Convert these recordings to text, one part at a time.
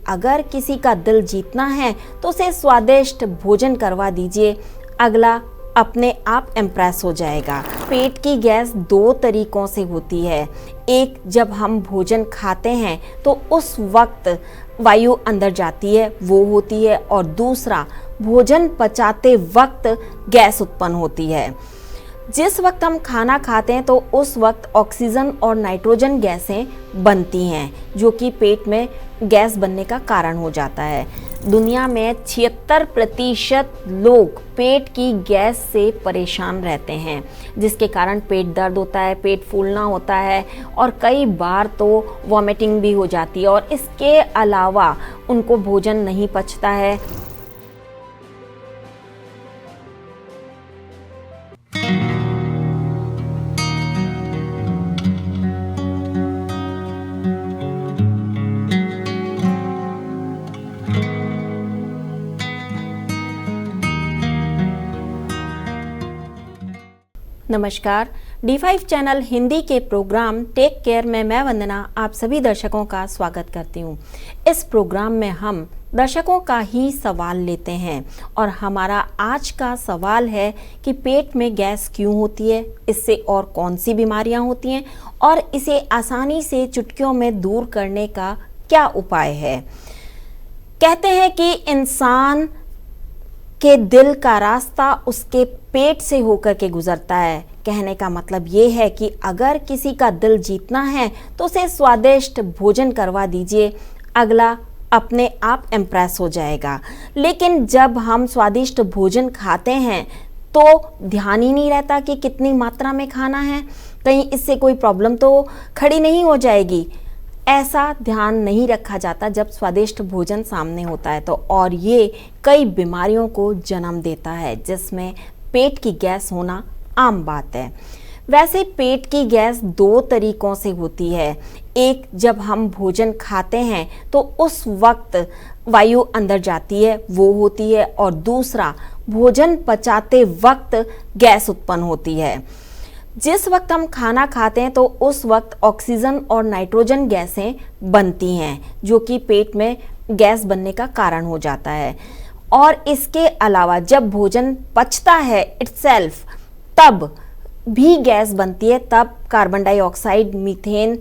अगर किसी का दिल जीतना है तो उसे स्वादिष्ट भोजन करवा दीजिए, अगला अपने आप इम्प्रेस हो जाएगा। पेट की गैस दो तरीकों से होती है। एक, जब हम भोजन खाते हैं तो उस वक्त वायु अंदर जाती है, वो होती है, और दूसरा, भोजन पचाते वक्त गैस उत्पन्न होती है। जिस वक्त हम खाना खाते हैं तो उस वक्त ऑक्सीजन और नाइट्रोजन गैसें बनती हैं, जो कि पेट में गैस बनने का कारण हो जाता है। दुनिया में 76% लोग पेट की गैस से परेशान रहते हैं, जिसके कारण पेट दर्द होता है, पेट फूलना होता है और कई बार तो वॉमिटिंग भी हो जाती है, और इसके अलावा उनको भोजन नहीं पचता है। नमस्कार, D5 चैनल हिंदी के प्रोग्राम टेक केयर में मैं वंदना आप सभी दर्शकों का स्वागत करती हूँ। इस प्रोग्राम में हम दर्शकों का ही सवाल लेते हैं और हमारा आज का सवाल है कि पेट में गैस क्यों होती है, इससे और कौन सी बीमारियां होती हैं और इसे आसानी से चुटकियों में दूर करने का क्या उपाय है। कहते हैं कि इंसान के दिल का रास्ता उसके पेट से होकर के गुजरता है। कहने का मतलब ये है कि अगर किसी का दिल जीतना है तो उसे स्वादिष्ट भोजन करवा दीजिए, अगला अपने आप इम्प्रेस हो जाएगा। लेकिन जब हम स्वादिष्ट भोजन खाते हैं तो ध्यान ही नहीं रहता कि कितनी मात्रा में खाना है, कहीं इससे कोई प्रॉब्लम तो खड़ी नहीं हो जाएगी। ऐसा ध्यान नहीं रखा जाता जब स्वादिष्ट भोजन सामने होता है तो, और ये कई बीमारियों को जन्म देता है, जिसमें पेट की गैस होना आम बात है। वैसे पेट की गैस दो तरीकों से होती है। एक, जब हम भोजन खाते हैं तो उस वक्त वायु अंदर जाती है, वो होती है, और दूसरा, भोजन पचाते वक्त गैस उत्पन्न होती है। जिस वक्त हम खाना खाते हैं तो उस वक्त ऑक्सीजन और नाइट्रोजन गैसें बनती हैं, जो कि पेट में गैस बनने का कारण हो जाता है। और इसके अलावा जब भोजन पचता है इटसेल्फ, तब भी गैस बनती है। तब कार्बन डाइऑक्साइड, मीथेन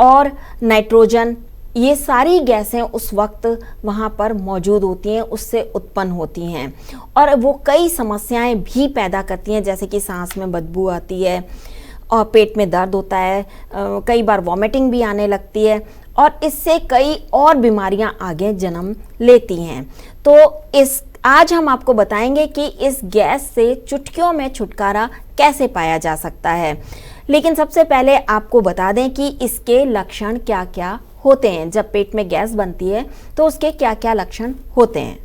और नाइट्रोजन, ये सारी गैसें उस वक्त वहाँ पर मौजूद होती हैं, उससे उत्पन्न होती हैं और वो कई समस्याएं भी पैदा करती हैं, जैसे कि सांस में बदबू आती है और पेट में दर्द होता है, कई बार वॉमिटिंग भी आने लगती है और इससे कई और बीमारियां आगे जन्म लेती हैं। तो आज हम आपको बताएंगे कि इस गैस से चुटकियों में छुटकारा कैसे पाया जा सकता है। लेकिन सबसे पहले आपको बता दें कि इसके लक्षण क्या क्या होते हैं। जब पेट में गैस बनती है तो उसके क्या क्या लक्षण होते हैं।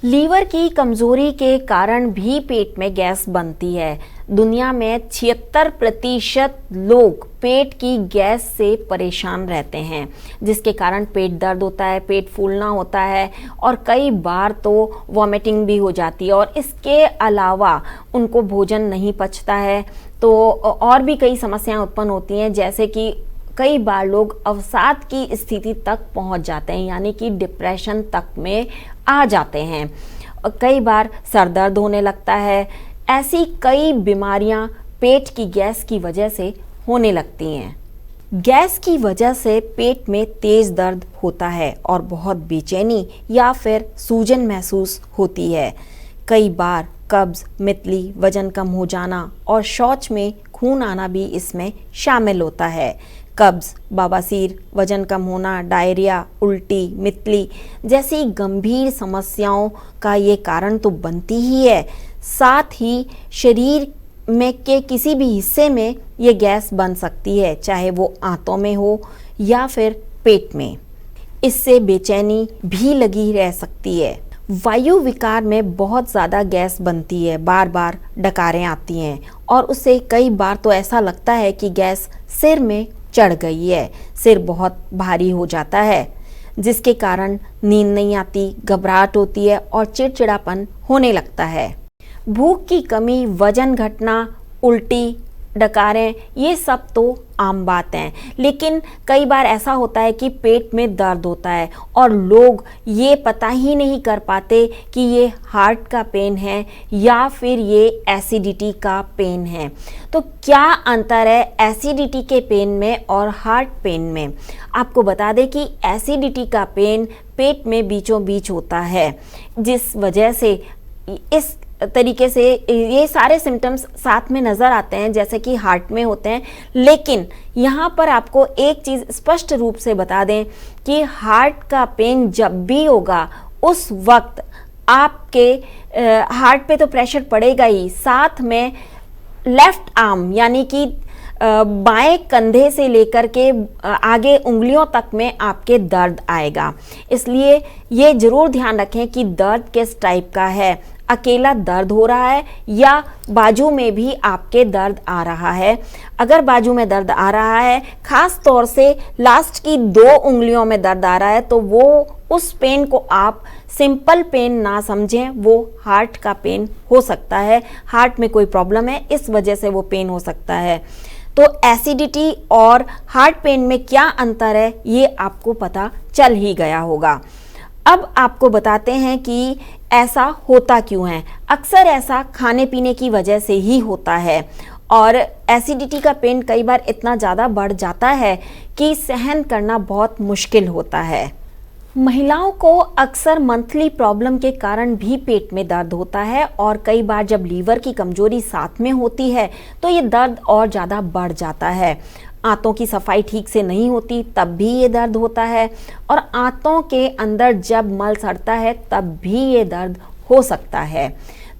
लीवर की कमजोरी के कारण भी पेट में गैस बनती है। दुनिया में 76% लोग पेट की गैस से परेशान रहते हैं, जिसके कारण पेट दर्द होता है, पेट फूलना होता है और कई बार तो वॉमिटिंग भी हो जाती है, और इसके अलावा उनको भोजन नहीं पचता है तो और भी कई समस्याएं उत्पन्न होती हैं, जैसे कि कई बार लोग अवसाद की स्थिति तक पहुंच जाते हैं, यानी कि डिप्रेशन तक में आ जाते हैं। कई बार सर दर्द होने लगता है। ऐसी कई बीमारियां पेट की गैस की वजह से होने लगती हैं। गैस की वजह से पेट में तेज दर्द होता है और बहुत बेचैनी या फिर सूजन महसूस होती है। कई बार कब्ज, मितली, वजन कम हो जाना और शौच में खून आना भी इसमें शामिल होता है। कब्ज, बवासीर, वजन कम होना, डायरिया, उल्टी, मितली जैसी गंभीर समस्याओं का ये कारण तो बनती ही है। साथ ही शरीर में के किसी भी हिस्से में ये गैस बन सकती है, चाहे वो आंतों में हो या फिर पेट में। इससे बेचैनी भी लगी रह सकती है। वायु विकार में बहुत ज़्यादा गैस बनती है, बार बार डकारें आती हैं और उससे कई बार तो ऐसा लगता है कि गैस सिर में चढ़ गई है। सिर बहुत भारी हो जाता है, जिसके कारण नींद नहीं आती, घबराहट होती है और चिड़चिड़ापन होने लगता है। भूख की कमी, वजन घटना, उल्टी डकारें, ये सब तो आम बात है। लेकिन कई बार ऐसा होता है कि पेट में दर्द होता है और लोग ये पता ही नहीं कर पाते कि ये हार्ट का पेन है या फिर ये एसिडिटी का पेन है। तो क्या अंतर है एसिडिटी के पेन में और हार्ट पेन में? आपको बता दें कि एसिडिटी का पेन पेट में बीचों बीच होता है, जिस वजह से इस तरीके से ये सारे सिम्टम्स साथ में नज़र आते हैं जैसे कि हार्ट में होते हैं। लेकिन यहाँ पर आपको एक चीज़ स्पष्ट रूप से बता दें कि हार्ट का पेन जब भी होगा उस वक्त आपके हार्ट पे तो प्रेशर पड़ेगा ही, साथ में लेफ्ट आर्म यानी कि बाएं कंधे से लेकर के आगे उंगलियों तक में आपके दर्द आएगा। इसलिए ये ज़रूर ध्यान रखें कि दर्द किस टाइप का है, अकेला दर्द हो रहा है या बाजू में भी आपके दर्द आ रहा है। अगर बाजू में दर्द आ रहा है, खास तौर से लास्ट की 2 उंगलियों में दर्द आ रहा है, तो वो उस पेन को आप सिंपल पेन ना समझें, वो हार्ट का पेन हो सकता है। हार्ट में कोई प्रॉब्लम है, इस वजह से वो पेन हो सकता है। तो एसिडिटी और हार्ट पेन में क्या अंतर है ये आपको पता चल ही गया होगा। अब आपको बताते हैं कि ऐसा होता क्यों है। अक्सर ऐसा खाने पीने की वजह से ही होता है और एसिडिटी का पेन कई बार इतना ज़्यादा बढ़ जाता है कि सहन करना बहुत मुश्किल होता है। महिलाओं को अक्सर मंथली प्रॉब्लम के कारण भी पेट में दर्द होता है और कई बार जब लीवर की कमजोरी साथ में होती है तो ये दर्द और ज़्यादा बढ़ जाता है। आंतों की सफाई ठीक से नहीं होती तब भी ये दर्द होता है और आंतों के अंदर जब मल सड़ता है तब भी ये दर्द हो सकता है।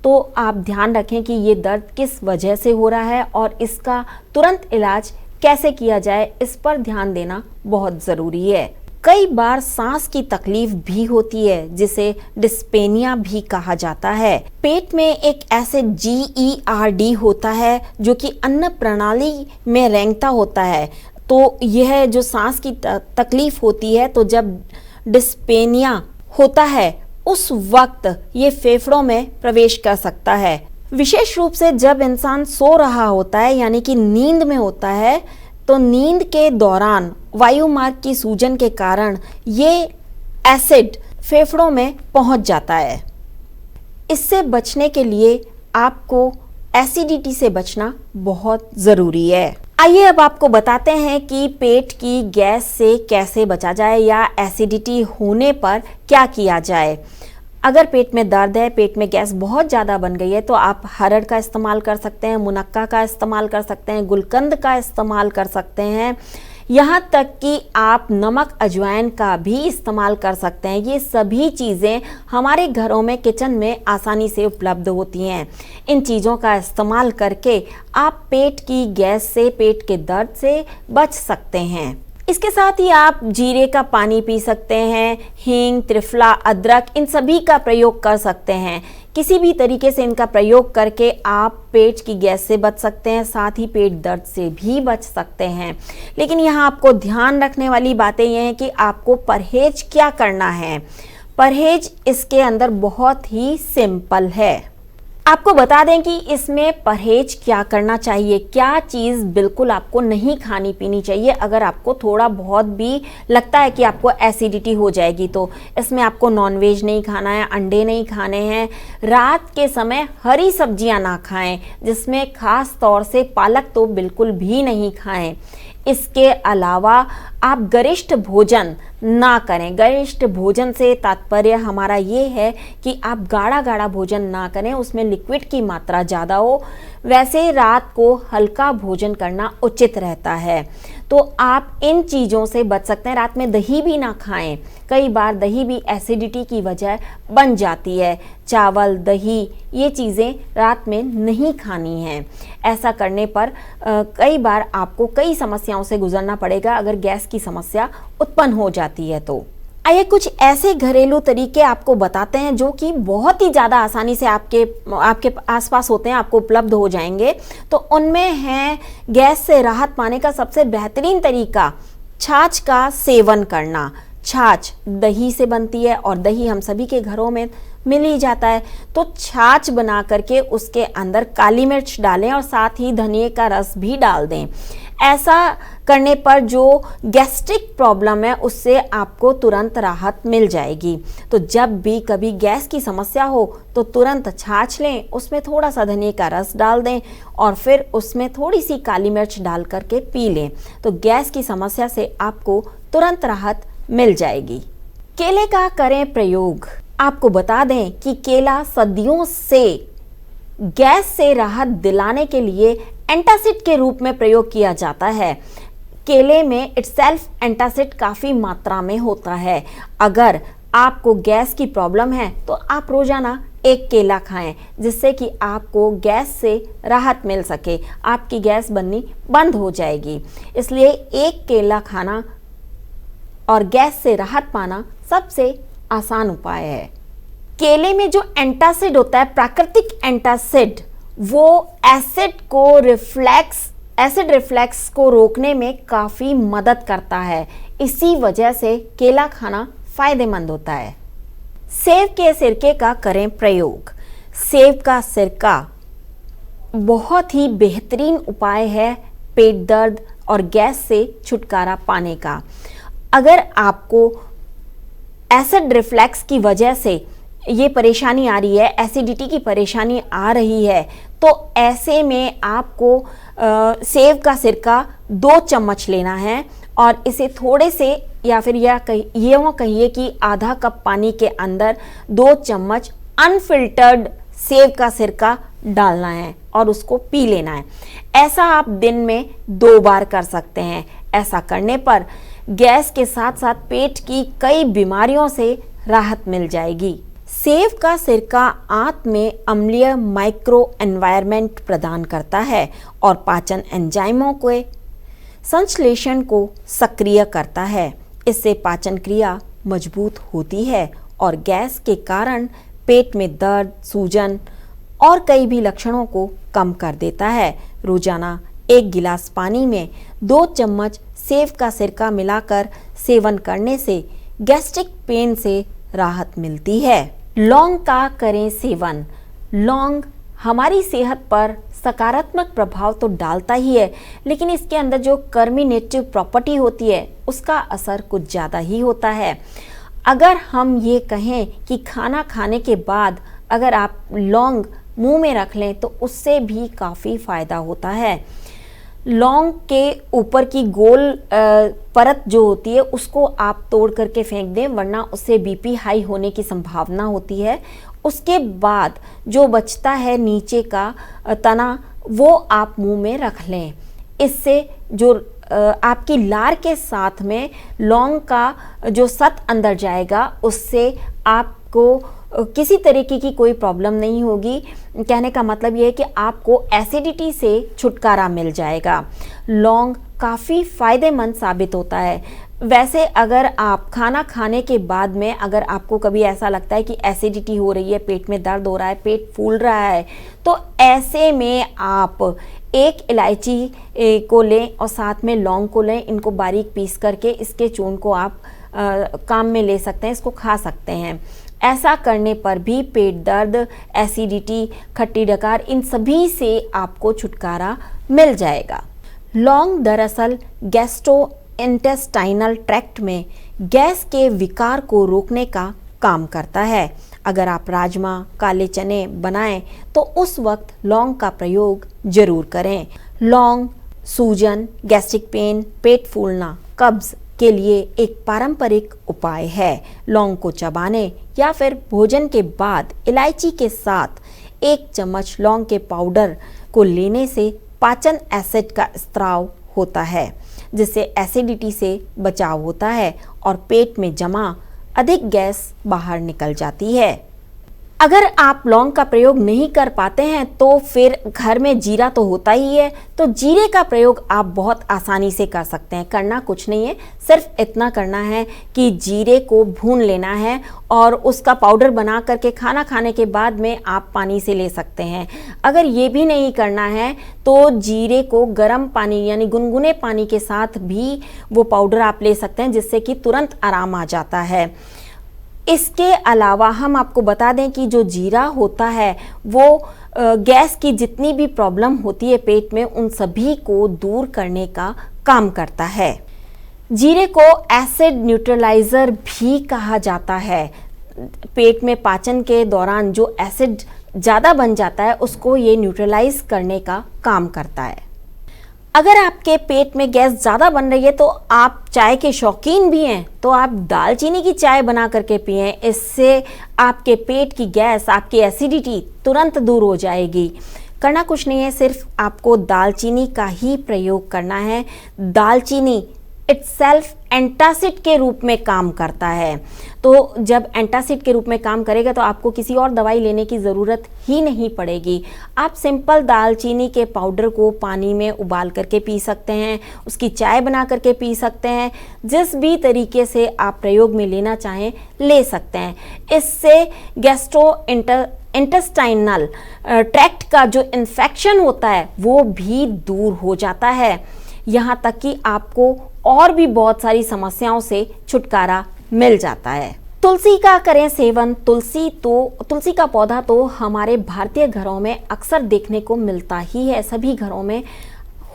तो आप ध्यान रखें कि ये दर्द किस वजह से हो रहा है और इसका तुरंत इलाज कैसे किया जाए, इस पर ध्यान देना बहुत ज़रूरी है। कई बार सांस की तकलीफ भी होती है जिसे डिस्पेनिया भी कहा जाता है। पेट में एक एसिड GERD होता है जो कि अन्न प्रणाली में रेंगता होता है। तो यह जो सांस की तकलीफ होती है, तो जब डिस्पेनिया होता है उस वक्त ये फेफड़ों में प्रवेश कर सकता है। विशेष रूप से जब इंसान सो रहा होता है यानी कि नींद में होता है, तो नींद के दौरान वायुमार्ग की सूजन के कारण ये एसिड फेफड़ों में पहुंच जाता है। इससे बचने के लिए आपको एसिडिटी से बचना बहुत ज़रूरी है। आइए अब आपको बताते हैं कि पेट की गैस से कैसे बचा जाए या एसिडिटी होने पर क्या किया जाए। अगर पेट में दर्द है, पेट में गैस बहुत ज़्यादा बन गई है, तो आप हरड़ का इस्तेमाल कर सकते हैं, मुनक्का का इस्तेमाल कर सकते हैं, गुलकंद का इस्तेमाल कर सकते हैं, यहाँ तक कि आप नमक अजवाइन का भी इस्तेमाल कर सकते हैं। ये सभी चीज़ें हमारे घरों में किचन में आसानी से उपलब्ध होती हैं। इन चीज़ों का इस्तेमाल करके आप पेट की गैस से, पेट के दर्द से बच सकते हैं। इसके साथ ही आप जीरे का पानी पी सकते हैं, हींग, त्रिफला, अदरक, इन सभी का प्रयोग कर सकते हैं। किसी भी तरीके से इनका प्रयोग करके आप पेट की गैस से बच सकते हैं, साथ ही पेट दर्द से भी बच सकते हैं। लेकिन यहाँ आपको ध्यान रखने वाली बातें यह हैं कि आपको परहेज क्या करना है। परहेज इसके अंदर बहुत ही सिंपल है। आपको बता दें कि इसमें परहेज क्या करना चाहिए, क्या चीज़ बिल्कुल आपको नहीं खानी पीनी चाहिए। अगर आपको थोड़ा बहुत भी लगता है कि आपको एसिडिटी हो जाएगी, तो इसमें आपको नॉनवेज नहीं खाना है, अंडे नहीं खाने हैं। रात के समय हरी सब्जियां ना खाएं, जिसमें खास तौर से पालक तो बिल्कुल भी नहीं खाएं। इसके अलावा आप गरिष्ठ भोजन ना करें। गरिष्ठ भोजन से तात्पर्य हमारा ये है कि आप गाढ़ा गाढ़ा भोजन ना करें, उसमें लिक्विड की मात्रा ज़्यादा हो। वैसे रात को हल्का भोजन करना उचित रहता है, तो आप इन चीज़ों से बच सकते हैं। रात में दही भी ना खाएं, कई बार दही भी एसिडिटी की वजह बन जाती है। चावल, दही, ये चीज़ें रात में नहीं खानी हैं। ऐसा करने पर कई बार आपको कई समस्याओं से गुजरना पड़ेगा अगर गैस की समस्या उत्पन्न हो जाती है। तो आइए कुछ ऐसे घरेलू तरीके आपको बताते हैं जो कि बहुत ही ज़्यादा आसानी से आपके आसपास होते हैं, आपको उपलब्ध हो जाएंगे। तो उनमें है गैस से राहत पाने का सबसे बेहतरीन तरीका छाछ का सेवन करना। छाछ दही से बनती है और दही हम सभी के घरों में मिल ही जाता है। तो छाछ बना करके उसके अंदर काली मिर्च डालें और साथ ही धनिए का रस भी डाल दें। ऐसा करने पर जो गैस्ट्रिक प्रॉब्लम है उससे आपको तुरंत राहत मिल जाएगी। तो जब भी कभी गैस की समस्या हो तो तुरंत छाछ लें, उसमें थोड़ा सा धनिए का रस डाल दें और फिर उसमें थोड़ी सी काली मिर्च डाल करके पी लें। तो गैस की समस्या से आपको तुरंत राहत मिल जाएगी। केले का करें प्रयोग। आपको बता दें कि केला सदियों से गैस से राहत दिलाने के लिए एंटासिड के रूप में प्रयोग किया जाता है। केले में इटसेल्फ एंटासिड काफ़ी मात्रा में होता है। अगर आपको गैस की प्रॉब्लम है तो आप रोजाना एक केला खाएं, जिससे कि आपको गैस से राहत मिल सके, आपकी गैस बननी बंद हो जाएगी। इसलिए एक केला खाना और गैस से राहत पाना सबसे आसान उपाय है। केले में जो एंटासिड होता है, प्राकृतिक एंटासिड, वो एसिड रिफ्लेक्स को रोकने में काफ़ी मदद करता है। इसी वजह से केला खाना फायदेमंद होता है। सेब के सिरके का करें प्रयोग। सेब का सिरका बहुत ही बेहतरीन उपाय है पेट दर्द और गैस से छुटकारा पाने का। अगर आपको एसिड रिफ्लेक्स की वजह से ये परेशानी आ रही है, एसिडिटी की परेशानी आ रही है, तो ऐसे में आपको सेब का सिरका 2 चम्मच लेना है और इसे थोड़े से या फिर यूँ कहिए कि आधा कप पानी के अंदर 2 चम्मच अनफिल्टर्ड सेब का सिरका डालना है और उसको पी लेना है। ऐसा आप दिन में 2 बार कर सकते हैं। ऐसा करने पर गैस के साथ साथ पेट की कई बीमारियों से राहत मिल जाएगी। सेब का सिरका आंत में अम्लीय माइक्रो एनवायरनमेंट प्रदान करता है और पाचन एंजाइमों के संश्लेषण को सक्रिय करता है। इससे पाचन क्रिया मजबूत होती है और गैस के कारण पेट में दर्द, सूजन और कई भी लक्षणों को कम कर देता है। रोजाना 1 गिलास पानी में 2 चम्मच सेब का सिरका मिलाकर सेवन करने से गैस्ट्रिक पेन से राहत मिलती है। लौंग का करें सेवन। लौंग हमारी सेहत पर सकारात्मक प्रभाव तो डालता ही है, लेकिन इसके अंदर जो कर्मिनेटिव प्रॉपर्टी होती है उसका असर कुछ ज़्यादा ही होता है। अगर हम ये कहें कि खाना खाने के बाद अगर आप लौंग मुंह में रख लें तो उससे भी काफ़ी फ़ायदा होता है। लौंग के ऊपर की गोल परत जो होती है उसको आप तोड़ करके फेंक दें, वरना उससे बीपी हाई होने की संभावना होती है। उसके बाद जो बचता है नीचे का तना, वो आप मुंह में रख लें। इससे जो आपकी लार के साथ में लौंग का जो सत अंदर जाएगा, उससे आपको किसी तरीके की कोई प्रॉब्लम नहीं होगी। कहने का मतलब ये है कि आपको एसिडिटी से छुटकारा मिल जाएगा। लौंग काफ़ी फ़ायदेमंद साबित होता है। वैसे अगर आप खाना खाने के बाद में अगर आपको कभी ऐसा लगता है कि एसिडिटी हो रही है, पेट में दर्द हो रहा है, पेट फूल रहा है, तो ऐसे में आप 1 इलायची को लें और साथ में लौंग को लें। इनको बारीक पीस करके इसके चूर्ण को आप काम में ले सकते हैं, इसको खा सकते हैं। ऐसा करने पर भी पेट दर्द, एसिडिटी, खट्टी डकार, इन सभी से आपको छुटकारा मिल जाएगा। लौंग दरअसल गैस्ट्रोइंटेस्टाइनल ट्रैक्ट में गैस के विकार को रोकने का काम करता है। अगर आप राजमा, काले चने बनाएं तो उस वक्त लौंग का प्रयोग जरूर करें। लौंग सूजन, गैस्ट्रिक पेन, पेट फूलना, कब्ज के लिए एक पारंपरिक उपाय है। लौंग को चबाने या फिर भोजन के बाद इलायची के साथ 1 चम्मच लौंग के पाउडर को लेने से पाचन एसिड का स्त्राव होता है, जिससे एसिडिटी से बचाव होता है और पेट में जमा अधिक गैस बाहर निकल जाती है। अगर आप लौंग का प्रयोग नहीं कर पाते हैं तो फिर घर में जीरा तो होता ही है, तो जीरे का प्रयोग आप बहुत आसानी से कर सकते हैं। करना कुछ नहीं है, सिर्फ इतना करना है कि जीरे को भून लेना है और उसका पाउडर बना करके खाना खाने के बाद में आप पानी से ले सकते हैं। अगर ये भी नहीं करना है तो जीरे को गर्म पानी यानी गुनगुने पानी के साथ भी वो पाउडर आप ले सकते हैं, जिससे कि तुरंत आराम आ जाता है। इसके अलावा हम आपको बता दें कि जो जीरा होता है वो गैस की जितनी भी प्रॉब्लम होती है पेट में, उन सभी को दूर करने का काम करता है। जीरे को एसिड न्यूट्रलाइजर भी कहा जाता है। पेट में पाचन के दौरान जो एसिड ज़्यादा बन जाता है उसको ये न्यूट्रलाइज करने का काम करता है। अगर आपके पेट में गैस ज़्यादा बन रही है तो आप चाय के शौकीन भी हैं तो आप दालचीनी की चाय बना करके पिएं। इससे आपके पेट की गैस, आपकी एसिडिटी तुरंत दूर हो जाएगी। करना कुछ नहीं है, सिर्फ आपको दालचीनी का ही प्रयोग करना है। दालचीनी इटसेल्फ एंटासिड के रूप में काम करता है, तो जब एंटासिड के रूप में काम करेगा तो आपको किसी और दवाई लेने की ज़रूरत ही नहीं पड़ेगी। आप सिंपल दालचीनी के पाउडर को पानी में उबाल करके पी सकते हैं, उसकी चाय बना करके पी सकते हैं। जिस भी तरीके से आप प्रयोग में लेना चाहें ले सकते हैं। इससे इंटेस्टाइनल ट्रैक्ट का जो इन्फेक्शन होता है वो भी दूर हो जाता है। यहाँ तक कि आपको और भी बहुत सारी समस्याओं से छुटकारा मिल जाता है। तुलसी का करें सेवन। तुलसी का पौधा तो हमारे भारतीय घरों में अक्सर देखने को मिलता ही है, सभी घरों में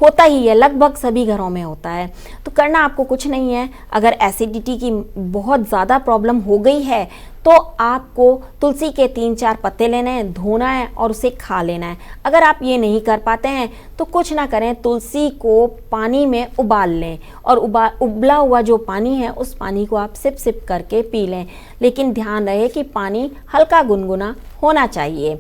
होता ही है, लगभग सभी घरों में होता है। तो करना आपको कुछ नहीं है। अगर एसिडिटी की बहुत ज़्यादा प्रॉब्लम हो गई है तो आपको तुलसी के 3-4 पत्ते लेने हैं, धोना है और उसे खा लेना है। अगर आप ये नहीं कर पाते हैं तो कुछ ना करें, तुलसी को पानी में उबाल लें और उबला हुआ जो पानी है उस पानी को आप सिप सिप करके पी लें। लेकिन ध्यान रहे कि पानी हल्का गुनगुना होना चाहिए।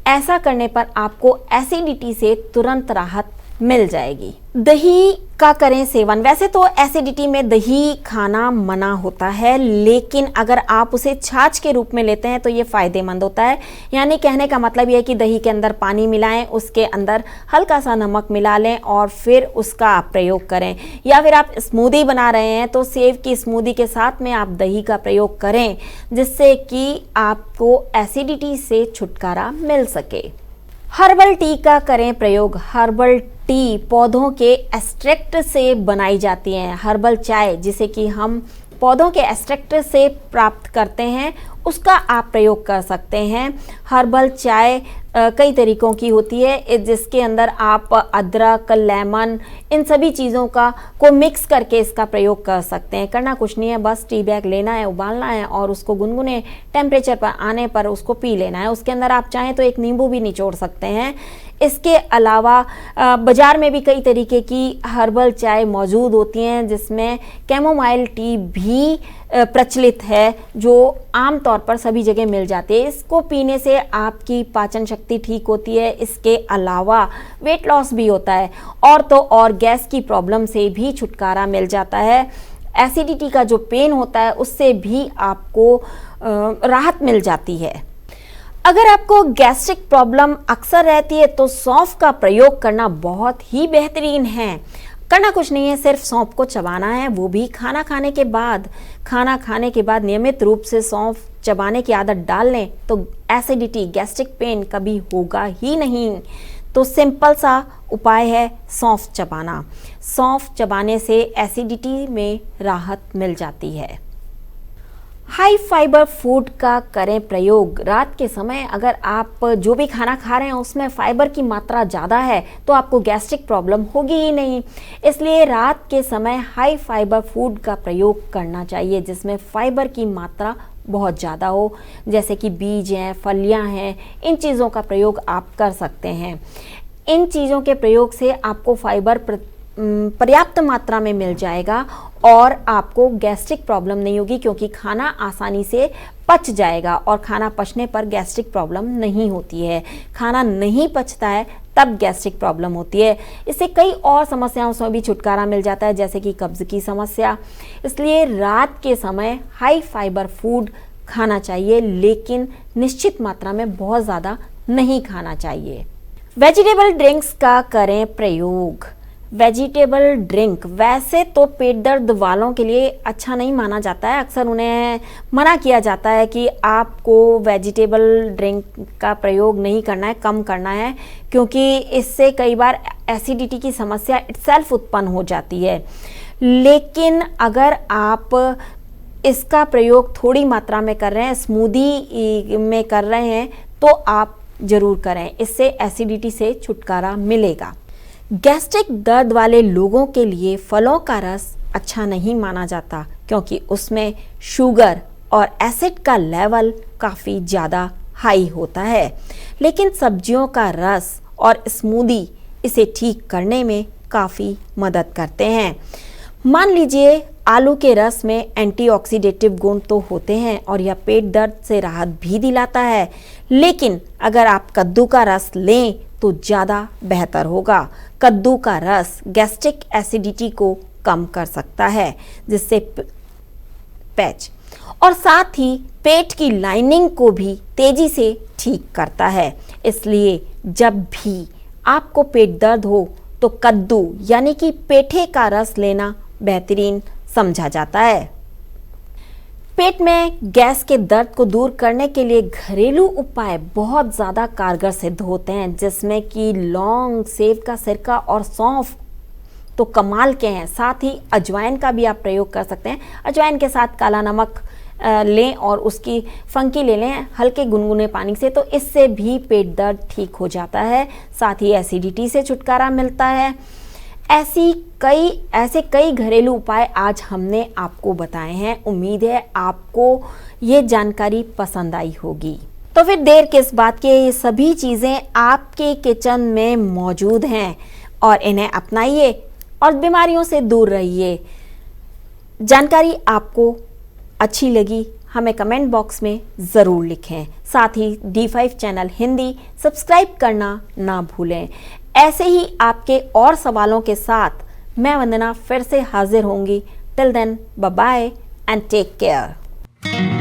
ऐसा करने पर आपको एसिडिटी से तुरंत राहत मिल जाएगी। दही का करें सेवन। वैसे तो एसिडिटी में दही खाना मना होता है, लेकिन अगर आप उसे छाछ के रूप में लेते हैं तो ये फ़ायदेमंद होता है। यानी कहने का मतलब ये है कि दही के अंदर पानी मिलाएं, उसके अंदर हल्का सा नमक मिला लें और फिर उसका आप प्रयोग करें। या फिर आप स्मूदी बना रहे हैं तो सेब की स्मूदी के साथ में आप दही का प्रयोग करें, जिससे कि आपको एसिडिटी से छुटकारा मिल सके। हर्बल टी का करें प्रयोग। हर्बल टी पौधों के एक्सट्रैक्ट से बनाई जाती है। हर्बल चाय जिसे कि हम पौधों के एक्सट्रैक्ट से प्राप्त करते हैं उसका आप प्रयोग कर सकते हैं। हर्बल चाय कई तरीकों की होती है, जिसके अंदर आप अदरक, लेमन, इन सभी चीज़ों को मिक्स करके इसका प्रयोग कर सकते हैं। करना कुछ नहीं है, बस टी बैग लेना है, उबालना है और उसको गुनगुने टेम्परेचर पर आने पर उसको पी लेना है। उसके अंदर आप चाहें तो एक नींबू भी निचोड़ सकते हैं। इसके अलावा बाज़ार में भी कई तरीके की हर्बल चाय मौजूद होती हैं, जिसमें कैमोमाइल टी भी प्रचलित है, जो आम तौर पर सभी जगह मिल जाती है। इसको पीने से आपकी पाचन शक्ति ठीक होती है। इसके अलावा वेट लॉस भी होता है और तो और गैस की प्रॉब्लम से भी छुटकारा मिल जाता है। एसिडिटी का जो पेन होता है उससे भी आपको राहत मिल जाती है। अगर आपको गैस्ट्रिक प्रॉब्लम अक्सर रहती है तो सौंफ का प्रयोग करना बहुत ही बेहतरीन है। करना कुछ नहीं है, सिर्फ सौंफ को चबाना है, वो भी खाना खाने के बाद। खाना खाने के बाद नियमित रूप से सौंफ चबाने की आदत डाल लें तो एसिडिटी, गैस्ट्रिक पेन कभी होगा ही नहीं। तो सिंपल सा उपाय है सौंफ चबाना। सौंफ चबाने से एसिडिटी में राहत मिल जाती है। हाई फाइबर फूड का करें प्रयोग। रात के समय अगर आप जो भी खाना खा रहे हैं उसमें फाइबर की मात्रा ज़्यादा है तो आपको गैस्ट्रिक प्रॉब्लम होगी ही नहीं। इसलिए रात के समय हाई फाइबर फूड का प्रयोग करना चाहिए, जिसमें फाइबर की मात्रा बहुत ज़्यादा हो, जैसे कि बीज हैं, फलियां हैं, इन चीज़ों का प्रयोग आप कर सकते हैं। इन चीज़ों के प्रयोग से आपको फाइबर पर्याप्त मात्रा में मिल जाएगा और आपको गैस्ट्रिक प्रॉब्लम नहीं होगी, क्योंकि खाना आसानी से पच जाएगा और खाना पचने पर गैस्ट्रिक प्रॉब्लम नहीं होती है। खाना नहीं पचता है तब गैस्ट्रिक प्रॉब्लम होती है। इससे कई और समस्याओं से भी छुटकारा मिल जाता है, जैसे कि कब्ज़ की समस्या। इसलिए रात के समय हाई फाइबर फूड खाना चाहिए, लेकिन निश्चित मात्रा में बहुत ज़्यादा नहीं खाना चाहिए। वेजिटेबल ड्रिंक्स का करें प्रयोग। वेजिटेबल ड्रिंक वैसे तो पेट दर्द वालों के लिए अच्छा नहीं माना जाता है। अक्सर उन्हें मना किया जाता है कि आपको वेजिटेबल ड्रिंक का प्रयोग नहीं करना है, कम करना है, क्योंकि इससे कई बार एसिडिटी की समस्या इटसेल्फ उत्पन्न हो जाती है। लेकिन अगर आप इसका प्रयोग थोड़ी मात्रा में कर रहे हैं, स्मूदी में कर रहे हैं, तो आप ज़रूर करें, इससे एसिडिटी से छुटकारा मिलेगा। गैस्ट्रिक दर्द वाले लोगों के लिए फलों का रस अच्छा नहीं माना जाता, क्योंकि उसमें शुगर और एसिड का लेवल काफ़ी ज़्यादा हाई होता है। लेकिन सब्जियों का रस और स्मूदी इसे ठीक करने में काफ़ी मदद करते हैं। मान लीजिए आलू के रस में एंटीऑक्सीडेटिव गुण तो होते हैं और यह पेट दर्द से राहत भी दिलाता है, लेकिन अगर आप कद्दू का रस लें तो ज़्यादा बेहतर होगा। कद्दू का रस गैस्ट्रिक एसिडिटी को कम कर सकता है, जिससे पैच और साथ ही पेट की लाइनिंग को भी तेजी से ठीक करता है। इसलिए जब भी आपको पेट दर्द हो तो कद्दू यानी कि पेठे का रस लेना बेहतरीन समझा जाता है। पेट में गैस के दर्द को दूर करने के लिए घरेलू उपाय बहुत ज़्यादा कारगर सिद्ध होते हैं, जिसमें कि लौंग, सेब का सिरका और सौंफ तो कमाल के हैं। साथ ही अजवाइन का भी आप प्रयोग कर सकते हैं। अजवाइन के साथ काला नमक लें और उसकी फंकी ले लें हल्के गुनगुने पानी से, तो इससे भी पेट दर्द ठीक हो जाता है। साथ ही एसिडिटी से छुटकारा मिलता है। ऐसे कई घरेलू उपाय आज हमने आपको बताए हैं। उम्मीद है आपको ये जानकारी पसंद आई होगी। तो फिर देर किस बात की, ये सभी चीज़ें आपके किचन में मौजूद हैं और इन्हें अपनाइए और बीमारियों से दूर रहिए। जानकारी आपको अच्छी लगी हमें कमेंट बॉक्स में ज़रूर लिखें। साथ ही D5 चैनल हिंदी सब्सक्राइब करना ना भूलें। ऐसे ही आपके और सवालों के साथ मैं वंदना फिर से हाजिर होंगी। Till then, bye bye and take care.